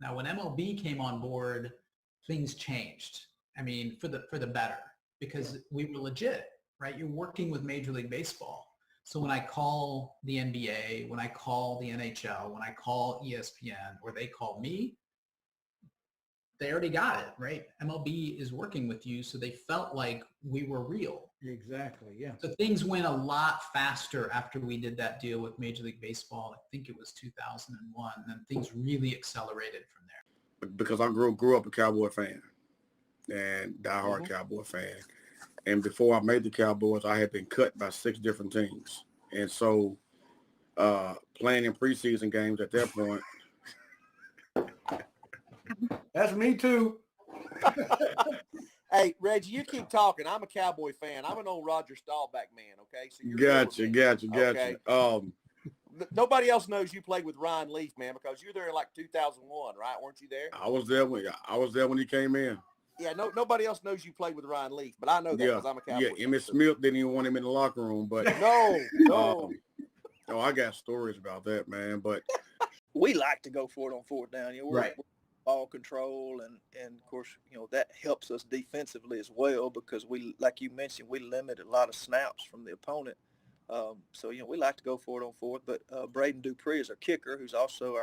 Now, when MLB came on board, things changed. I mean, for the better, because we were legit, right? You're working with Major League Baseball. So when I call the NBA, when I call the NHL, when I call ESPN, or they call me, they already got it, right? MLB is working with you, so they felt like we were real. Exactly, yeah. So things went a lot faster after we did that deal with Major League Baseball. I think it was 2001, and then things really accelerated from there. Because I grew up a Cowboy fan and diehard Cowboy fan. And before I made the Cowboys, I had been cut by 6 different teams. And so playing in preseason games at that point. That's me too. Hey, Reggie, you keep talking. I'm a Cowboy fan. I'm an old Roger Staubach man, okay? So you're Gotcha. Okay. Nobody else knows you played with Ryan Leaf, man, because you're there in like 2001, right? Weren't you there? I was there when he came in. Yeah, nobody else knows you played with Ryan Leaf, but I know that because I'm a Cowboy fan. Yeah, Emmitt Smith didn't even want him in the locker room, but no. I got stories about that, man. But we like to go for it on fourth down. We're right. Ball control, and of course, that helps us defensively as well, because we, like you mentioned, we limit a lot of snaps from the opponent. So we like to go for it on fourth. But Braden Dupree is our kicker, who's also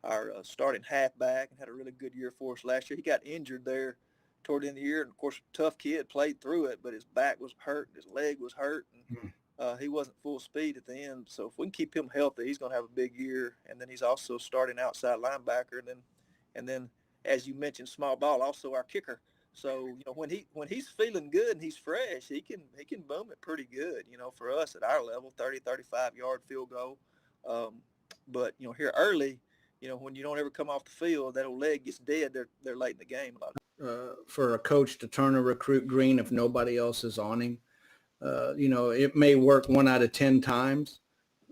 our starting halfback, and had a really good year for us last year. He got injured there toward the end of the year, and of course, tough kid, played through it, but his back was hurt, his leg was hurt, and he wasn't full speed at the end. So if we can keep him healthy, he's going to have a big year. And then he's also starting outside linebacker, and then, as you mentioned, small ball, also our kicker. So, when he's feeling good and he's fresh, he can boom it pretty good, for us at our level, 30, 35-yard field goal. But, here early, when you don't ever come off the field, that old leg gets dead. They're late in the game a lot. For a coach to turn a recruit green if nobody else is on him, it may work 1 out of 10 times.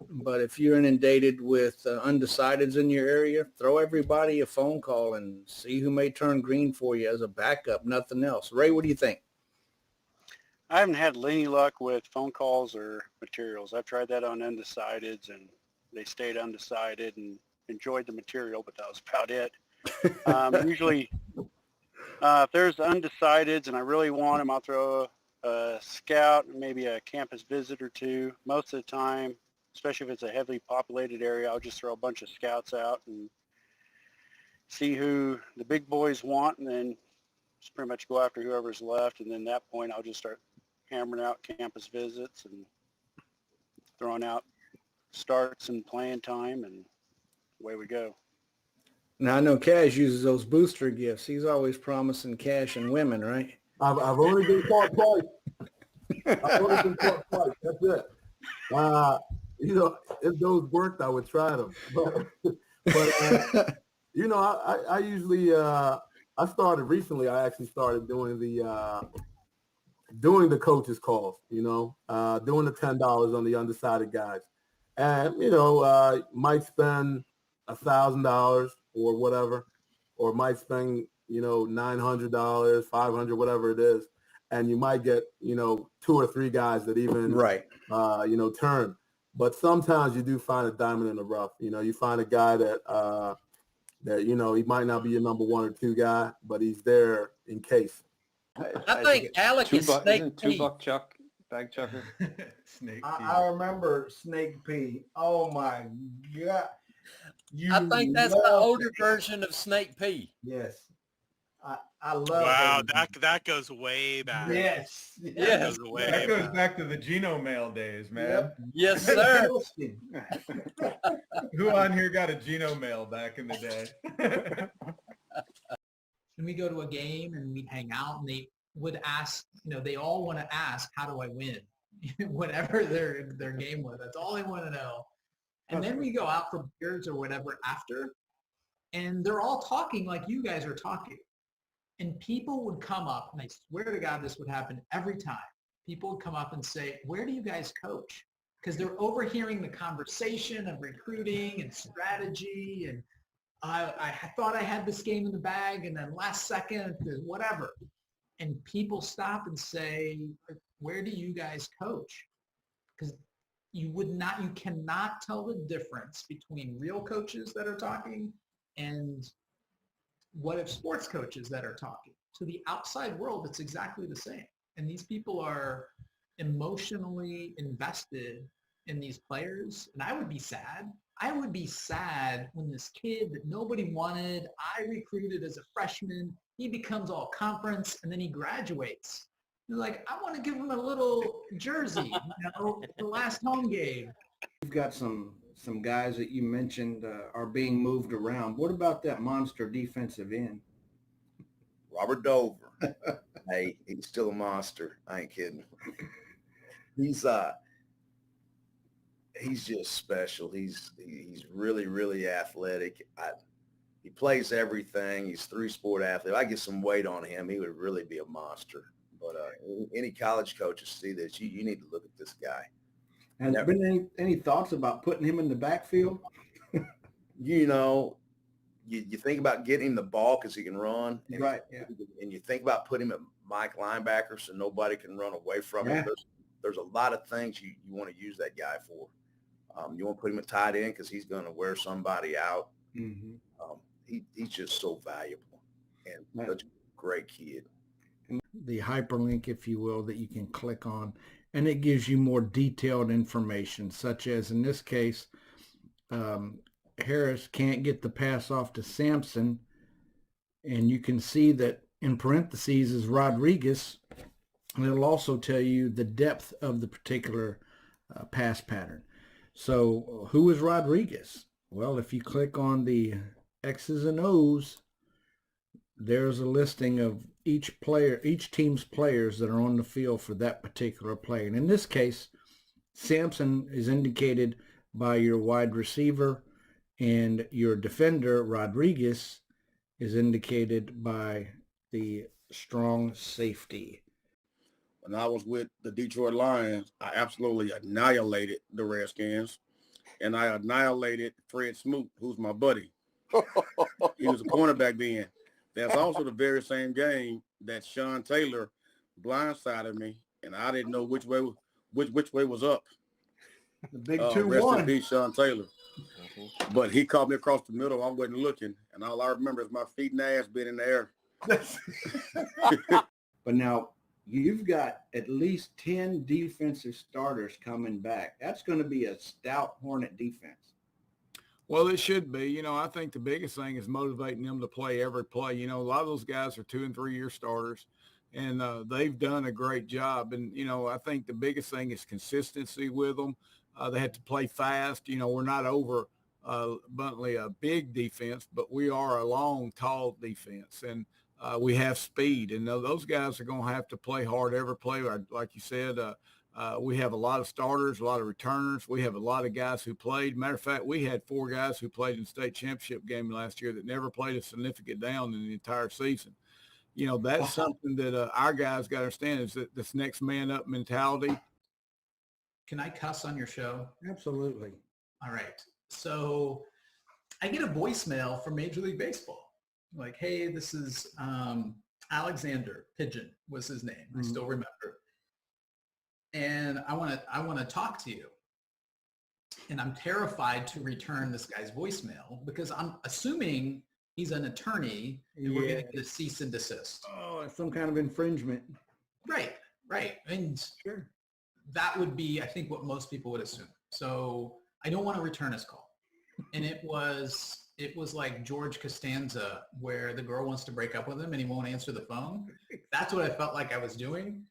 But if you're inundated with undecideds in your area, throw everybody a phone call and see who may turn green for you as a backup, nothing else. Ray, what do you think? I haven't had any luck with phone calls or materials. I've tried that on undecideds, and they stayed undecided and enjoyed the material, but that was about it. Usually, if there's undecideds and I really want them, I'll throw a scout, maybe a campus visit or two. Most of the time, especially if it's a heavily populated area, I'll just throw a bunch of scouts out and see who the big boys want, and then just pretty much go after whoever's left. And then at that point, I'll just start hammering out campus visits and throwing out starts and playing time, and away we go. Now, I know Cash uses those booster gifts. He's always promising cash and women, right? I've only been caught twice. That's it. If those worked, I would try them. But I usually I started recently. I actually started doing the coaches calls. Doing the $10 on the undecided guys, and might spend $1,000 or whatever, or might spend $900, $500, whatever it is, and you might get 2 or 3 guys that even turn. But sometimes you do find a diamond in the rough. You find a guy that he might not be your number 1 or 2 guy, but he's there in case. I think Alec is Snake P. $2 bag chucker. Snake P. I remember Snake P. Oh my God! I think that's the older version of Snake P. Yes. I love Wow, that goes way back. Yes. Yes. That goes back to the Geno Mail days, man. Yep. Yes, sir. Who on here got a Geno Mail back in the day? And we go to a game and we hang out, and they would ask, they all want to ask, how do I win? Whatever their game was. That's all they want to know. And then we go out for beers or whatever after, and they're all talking like you guys are talking. And people would come up, and I swear to God this would happen every time. People would come up and say, where do you guys coach? Because they're overhearing the conversation of recruiting and strategy, and I thought I had this game in the bag, and then last second, whatever. And people stop and say, where do you guys coach? Because you cannot tell the difference between real coaches that are talking and what if sports coaches that are talking? To the outside world, it's exactly the same. And these people are emotionally invested in these players. And I would be sad. I would be sad when this kid that nobody wanted, I recruited as a freshman, he becomes all conference and then he graduates. You're like, I want to give him a little jersey, the last home game. You've got some guys that you mentioned are being moved around. What about that monster defensive end? Robert Dover. Hey, he's still a monster. I ain't kidding. He's just special. He's really, really athletic. He plays everything. He's 3-sport athlete. I get some weight on him, he would really be a monster. But any college coaches see this, you need to look at this guy. Has there been any thoughts about putting him in the backfield? You think about getting him the ball because he can run. And right, yeah. And you think about putting him at Mike linebacker so nobody can run away from him. There's a lot of things you want to use that guy for. You want to put him at tight end because he's going to wear somebody out. Mm-hmm. He's just so valuable and such a great kid. The hyperlink, if you will, that you can click on, and it gives you more detailed information, such as in this case, Harris can't get the pass off to Sampson, and you can see that in parentheses is Rodriguez, and it'll also tell you the depth of the particular pass pattern. So who is Rodriguez? Well, if you click on the X's and O's, there's a listing of each team's players that are on the field for that particular play. And in this case, Sampson is indicated by your wide receiver, and your defender, Rodriguez, is indicated by the strong safety. When I was with the Detroit Lions, I absolutely annihilated the Redskins, and I annihilated Fred Smoot, who's my buddy. He was a cornerback then. That's also the very same game that Sean Taylor blindsided me, and I didn't know which way was up. The big 2-1. Rest in peace, Sean Taylor. Mm-hmm. But he caught me across the middle. I wasn't looking, and all I remember is my feet and ass being in the air. But now you've got at least 10 defensive starters coming back. That's going to be a stout Hornet defense. Well, it should be. I think the biggest thing is motivating them to play every play. A lot of those guys are 2- and 3-year starters, and they've done a great job. And, I think the biggest thing is consistency with them. They have to play fast. We're not over bluntly a big defense, but we are a long, tall defense, and we have speed. And those guys are going to have to play hard every play. Like you said, we have a lot of starters, a lot of returners. We have a lot of guys who played. Matter of fact, we had 4 guys who played in the state championship game last year that never played a significant down in the entire season. That's something that our guys got to understand, is that this next man up mentality. Can I cuss on your show? Absolutely. All right. So I get a voicemail from Major League Baseball. Like, hey, this is Alexander Pigeon was his name. I still remember. And I want to talk to you. And I'm terrified to return this guy's voicemail because I'm assuming he's an attorney and we're going to get a cease and desist. Oh, some kind of infringement. Right. And sure, that would be, I think, what most people would assume. So I don't want to return his call. And it was like George Costanza, where the girl wants to break up with him and he won't answer the phone. That's what I felt like I was doing.